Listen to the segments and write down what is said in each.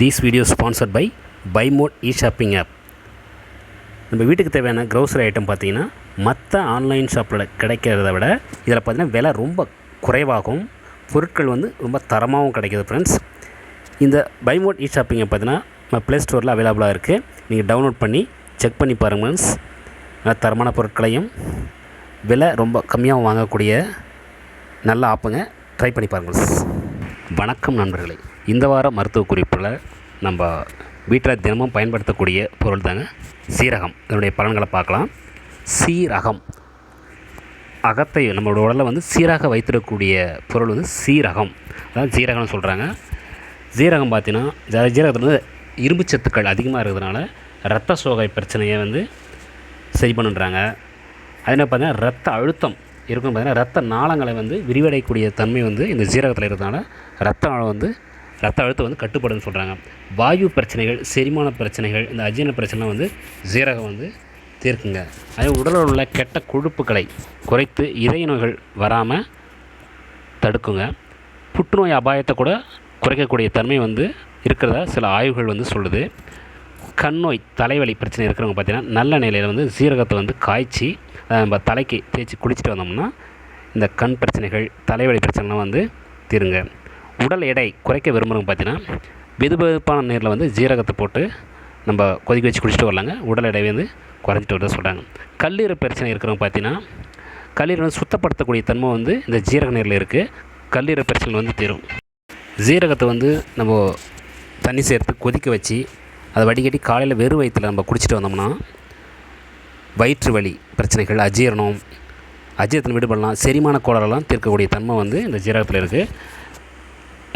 This video is sponsored by BuyMode e-shopping app. நம்ம வீட்டுக்கு தேவையான க்ரோசரி ஐட்டம் பார்த்தீங்கன்னா மற்ற ஆன்லைன் ஷாப்பில் கிடைக்கிறத விட இதில் பார்த்தீங்கன்னா விலை ரொம்ப குறைவாகவும் பொருட்கள் வந்து ரொம்ப தரமாகவும் கிடைக்கிது ஃப்ரெண்ட்ஸ். இந்த BuyMode e-shopping app பார்த்தீங்கன்னா நம்ம ப்ளே ஸ்டோரில் அவைலபிளாக இருக்குது. நீங்கள் டவுன்லோட் பண்ணி செக் பண்ணி பாருங்கள் ஃப்ரெண்ட்ஸ். நல்ல தரமான பொருட்களையும் விலை ரொம்ப கம்மியாக வாங்கக்கூடிய நல்ல ஆப்புங்க. ட்ரை பண்ணி பாருங்கள். வணக்கம் நண்பர்களே. இந்த வார மருத்துவ குறிப்பில் நம்ம வீட்டில் தினமும் பயன்படுத்தக்கூடிய பொருள் தாங்க சீரகம். இதனுடைய பலன்களை பார்க்கலாம். சீரகம் அகத்தை நம்மளோட உடலில் வந்து சீராக வைத்திடக்கூடிய பொருள் வந்து சீரகம், அதாவது சீரகம்னு சொல்கிறாங்க. சீரகம் பார்த்தீங்கன்னா சீரகத்தில் வந்து இரும்பு சத்துக்கள் அதிகமாக இருக்கிறதுனால இரத்த சோகை பிரச்சனையை வந்து சரி பண்ணுறாங்க. அதே பார்த்தீங்கன்னா இரத்த அழுத்தம் இருக்கும். பார்த்தீங்கன்னா இரத்த நாளங்களை வந்து விரிவடையக்கூடிய தன்மை வந்து இந்த சீரகத்தில் இருக்கிறதுனால இரத்த அழுத்தம் வந்து கட்டுப்படுன்னு சொல்கிறாங்க. வாயு பிரச்சனைகள், செரிமான பிரச்சனைகள், இந்த அஜீரண பிரச்சனை வந்து சீரகம் வந்து தீர்க்குங்க. அதே உடலில் உள்ள கெட்ட கொழுப்புகளை குறைத்து இதய நோய்கள் வராமல் தடுக்குங்க. புற்றுநோய் அபாயத்தை கூட குறைக்கக்கூடிய தன்மை வந்து இருக்கிறதா சில ஆய்வுகள் வந்து சொல்லுது. கண் நோய், தலைவலி பிரச்சனை இருக்கிறவங்க பார்த்திங்கன்னா நல்ல நிலையில் வந்து சீரகத்தை வந்து காய்ச்சி நம்ம தலைக்கு தேய்ச்சி குளிச்சுட்டு வந்தோம்னா இந்த கண் பிரச்சனைகள், தலைவலி பிரச்சனைலாம் வந்து தீருங்க. உடல் எடை குறைக்க விரும்புகிறவங்க பார்த்தீங்கன்னா வெதுவெதுப்பான நீரில் வந்து ஜீரகத்தை போட்டு நம்ம கொதிக்க வச்சு குடிச்சிட்டு வரலாங்க. உடல் எடை வந்து குறைஞ்சிட்டு வரத சொல்கிறாங்க. கல்லீரல் பிரச்சனை இருக்கிறவங்க பார்த்தீங்கன்னா கல்லீரல் வந்து சுத்தப்படுத்தக்கூடிய தன்மை வந்து இந்த ஜீரக நீரில் இருக்குது. கல்லீரல் பிரச்சனை வந்து தீரும். ஜீரகத்தை வந்து நம்ம தண்ணி சேர்த்து கொதிக்க வச்சு அதை வடிகட்டி காலையில் வெறும் வயிற்றில் நம்ம குடிச்சிட்டு வந்தோம்னா வயிற்று வலி பிரச்சனைகள், அஜீரணத்தில் விடுபடலாம். செரிமான கோளாறெல்லாம் தீர்க்கக்கூடிய தன்மை வந்து இந்த ஜீரகத்தில் இருக்குது.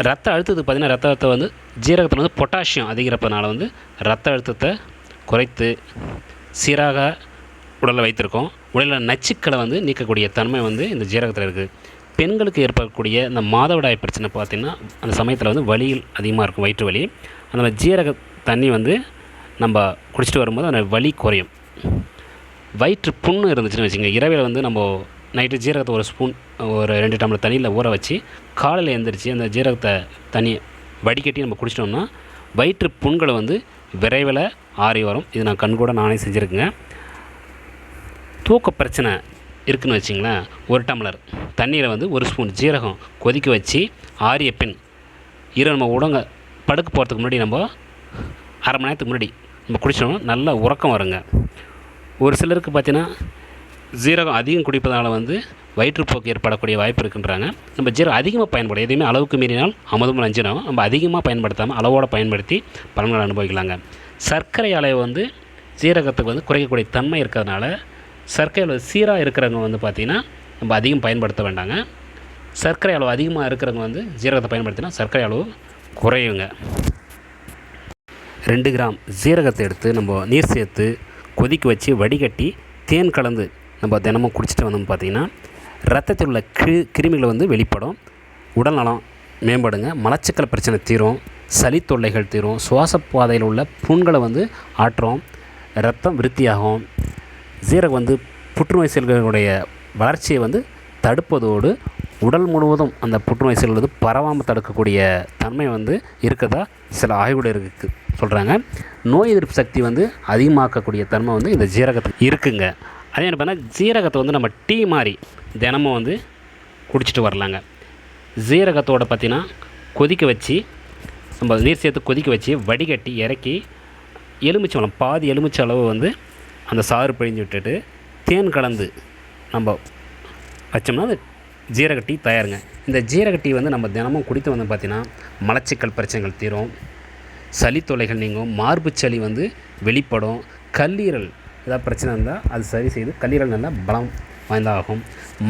ரத்த அழுத்தத்துக்கு பார்த்திங்கன்னா ரத்த அழுத்தம் வந்து ஜீரகத்தில் வந்து பொட்டாசியம் அதிகரிப்பதனால வந்து ரத்த அழுத்தத்தை குறைத்து சீராக உடலை வைத்திருக்கோம். உடலில் நச்சுக்களை வந்து நீக்கக்கூடிய தன்மை வந்து இந்த ஜீரகத்தில் இருக்குது. பெண்களுக்கு ஏற்படக்கூடிய இந்த மாதவிடாய் பிரச்சனை பார்த்திங்கன்னா அந்த சமயத்தில் வந்து வலியில் அதிகமாக இருக்கும், வயிற்று வலி. அந்த ஜீரக தண்ணி வந்து நம்ம குடிச்சிட்டு வரும்போது அந்த வலி குறையும். வயிற்று புண்ணு இருந்துச்சுன்னு வச்சுங்க, இரவில் வந்து நம்ம நைட்டு ஜீரகத்தை ஒரு ஸ்பூன் ஒரு 2 டம்ளர் தண்ணியில் ஊற வச்சு காலையில் எழுந்திரிச்சு அந்த ஜீரகத்தை தண்ணியை வடிகட்டி நம்ம குடிச்சிட்டோம்னா வயிற்று புண்களை வந்து விரைவில் ஆறி வரும். இது நான் கண்கூட நானே செஞ்சுருக்கேங்க. தூக்க பிரச்சனை இருக்குதுன்னு வச்சிங்களேன், 1 டம்ளர் தண்ணியில் வந்து 1 ஸ்பூன் ஜீரகம் கொதிக்க வச்சு ஆறிய பின் நம்ம உடங்க படுக்க போகிறதுக்கு முன்னாடி நம்ம அரை மணி நேரத்துக்கு முன்னாடி நம்ம குடிச்சிட்டோம்னா நல்ல உறக்கம் வருங்க. ஒரு சிலருக்கு பார்த்தீங்கன்னா ஜீரகம் அதிகம் குடிப்பதனால வந்து வயிற்றுப்போக்கு ஏற்படக்கூடிய வாய்ப்பு இருக்குன்றாங்க. நம்ம ஜீரகம் அதிகமாக பயன்படும், எதுவுமே அளவுக்கு மீறினால் அமுதமும் நஞ்சிடும். நம்ம அதிகமாக பயன்படுத்தாமல் அளவோடு பயன்படுத்தி பலன்களை அனுபவிக்கலாங்க. சர்க்கரை அளவு வந்து ஜீரகத்துக்கு வந்து குறைக்கக்கூடிய தன்மை இருக்கிறதுனால சர்க்கரை அளவு சீராக இருக்கிறவங்க வந்து பார்த்திங்கன்னா நம்ம அதிகம் பயன்படுத்த வேண்டாங்க. சர்க்கரை அளவு அதிகமாக இருக்கிறவங்க வந்து ஜீரகத்தை பயன்படுத்தினா சர்க்கரை அளவு குறையுங்க. 2 கிராம் ஜீரகத்தை எடுத்து நம்ம நீர் சேர்த்து கொதிக்க வச்சு வடிகட்டி தேன் கலந்து நம்ம தினமும் குடிச்சிட்டு வந்தோம்னு பார்த்திங்கன்னா ரத்தத்தில் உள்ள கிருமிகளை வந்து வெளிப்படும். உடல் நலம் மேம்படுங்க. மலச்சிக்கல் பிரச்சனை தீரும். சளி தொல்லைகள் தீரும். சுவாச பாதையில் உள்ள புண்களை வந்து ஆற்றும். இரத்தம் விருத்தியாகும். ஜீரகம் வந்து புற்றுநோய் செல்களுடைய வளர்ச்சியை வந்து தடுப்பதோடு உடல் முழுவதும் அந்த புற்றுநோய் செல்கள் வந்து பரவாமல் தடுக்கக்கூடிய தன்மை வந்து இருக்கிறதா சில ஆய்வுகள் சொல்கிறாங்க. நோய் எதிர்ப்பு சக்தி வந்து அதிகமாக்கக்கூடிய தன்மை வந்து இந்த ஜீரகத்துக்கு இருக்குங்க. அதே என்ன பண்ணால் ஜீரகத்தை வந்து நம்ம டீ மாதிரி தினமும் வந்து குடிச்சிட்டு வரலாங்க. ஜீரகத்தோடு பார்த்திங்கன்னா கொதிக்க வச்சு நம்ம நீர் சேர்த்து கொதிக்க வச்சு வடிகட்டி இறக்கி எலுமிச்சம்பழம் பாதி எலுமிச்சை அளவு வந்து அந்த சாறு பிழிஞ்சு விட்டுட்டு தேன் கலந்து நம்ம வச்சோம்னா அது ஜீரக டீ தயாருங்க. இந்த ஜீரக டீ வந்து நம்ம தினமும் குடித்து வந்து பார்த்திங்கன்னா மலச்சிக்கல் பிரச்சனைகள் தீரும். சளி தொல்லைகள் நீங்கும். மார்பு சளி வந்து வெளிப்படும். கல்லீரல் ஏதாவது பிரச்சனை இருந்தால் அது சரி செய்து கல்லீரல் நல்லா பலம் வாய்ந்தாகும்.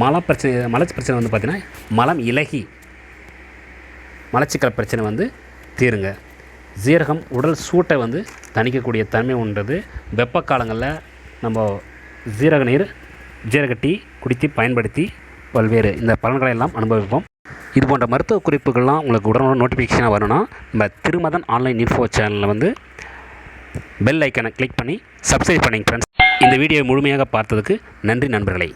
மலச்சி பிரச்சனை வந்து பார்த்திங்கன்னா மலம் இலகி மலச்சிக்கல் பிரச்சனை வந்து தீருங்க. ஜீரகம் உடல் சூட்டை வந்து தணிக்கக்கூடிய தன்மை உண்டது. வெப்ப காலங்களில் நம்ம ஜீரக நீர், ஜீரக டீ குடித்து பயன்படுத்தி பல்வேறு இந்த பலன்களை எல்லாம் அனுபவிப்போம். இது போன்ற மருத்துவ குறிப்புகள்லாம் உங்களுக்கு உடனுடன் நோட்டிஃபிகேஷனாக வரணும்னா நம்ம திருமதன் ஆன்லைன் இன்ஃபோ சேனலில் வந்து பெல் ஐக்கனை கிளிக் பண்ணி சப்ஸ்கிரைப் பண்ணிங்க ஃப்ரெண்ட்ஸ். இந்த வீடியோவை முழுமையாக பார்த்ததுக்கு நன்றி நண்பர்களே.